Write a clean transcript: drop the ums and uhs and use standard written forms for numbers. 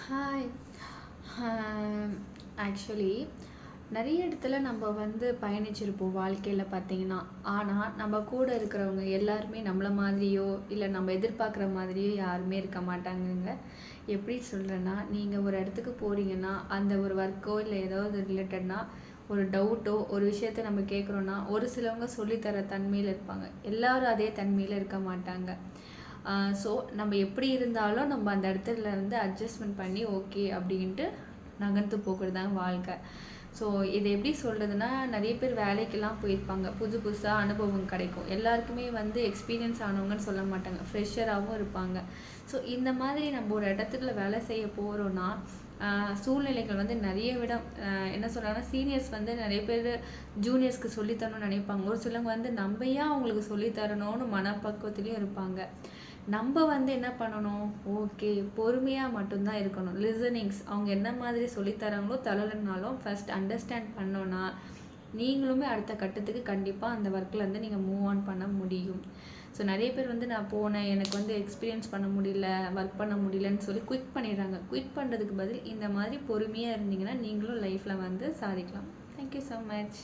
Hi. Actually நிறைய இடத்துல நம்ம வந்து பயணிச்சிருப்போம் வாழ்க்கையில் பார்த்தீங்கன்னா. ஆனால் நம்ம கூட இருக்கிறவங்க எல்லாருமே நம்மள மாதிரியோ இல்லை நம்ம எதிர்பார்க்குற மாதிரியோ யாருமே இருக்க மாட்டாங்கங்க. எப்படி சொல்கிறேன்னா, நீங்கள் ஒரு இடத்துக்கு போகிறீங்கன்னா அந்த ஒரு ஒர்க்கோ இல்லை ஏதாவது ரிலேட்டட்னா ஒரு டவுட்டோ ஒரு விஷயத்த நம்ம கேட்குறோன்னா ஒரு சிலவங்க சொல்லித்தர தன்மையில் இருப்பாங்க, எல்லாரும் அதே தன்மையில் இருக்க மாட்டாங்க. ஸோ நம்ம எப்படி இருந்தாலும் நம்ம அந்த இடத்துல இருந்து அட்ஜஸ்ட்மெண்ட் பண்ணி ஓகே அப்படின்ட்டு நகர்ந்து போகிறது தான் வாழ்க்கை. ஸோ இதை எப்படி சொல்கிறதுனா, நிறைய பேர் வேலைக்கெல்லாம் போயிருப்பாங்க, புது புதுசாக அனுபவம் கிடைக்கும். எல்லாருக்குமே வந்து எக்ஸ்பீரியன்ஸ் ஆனவங்கன்னு சொல்ல மாட்டாங்க, ஃப்ரெஷராகவும் இருப்பாங்க. ஸோ இந்த மாதிரி நம்ம ஒரு இடத்துல வேலை செய்ய போகிறோன்னா சூழ்நிலைகள் வந்து நிறைய விட என்ன சொல்கிறாங்கன்னா, சீனியர்ஸ் வந்து நிறைய பேர் ஜூனியர்ஸ்க்கு சொல்லித்தரணும்னு நினைப்பாங்க. ஒரு சிலவங்க வந்து நம்ம ஏன் அவங்களுக்கு சொல்லித்தரணும்னு மனப்பக்குவத்துலேயும் இருப்பாங்க. நம்ம வந்து என்ன பண்ணணும், ஓகே பொறுமையாக மட்டும்தான் இருக்கணும். லிசனிங்ஸ் அவங்க என்ன மாதிரி சொல்லித்தராங்களோ தரலைனாலும் ஃபஸ்ட் அண்டர்ஸ்டாண்ட் பண்ணோன்னா நீங்களுமே அடுத்த கட்டத்துக்கு கண்டிப்பாக அந்த ஒர்க்கில் வந்து நீங்கள் மூவ் ஆன் பண்ண முடியும். ஸோ நிறைய பேர் வந்து நான் போனேன், எனக்கு வந்து எக்ஸ்பீரியன்ஸ் பண்ண முடியல, ஒர்க் பண்ண முடியலன்னு சொல்லி குவிட் பண்ணிடுறாங்க. குவிட் பண்ணுறதுக்கு பதில் இந்த மாதிரி பொறுமையாக இருந்தீங்கன்னா நீங்களும் லைஃப்பில் வந்து சாதிக்கலாம். Thank you so much.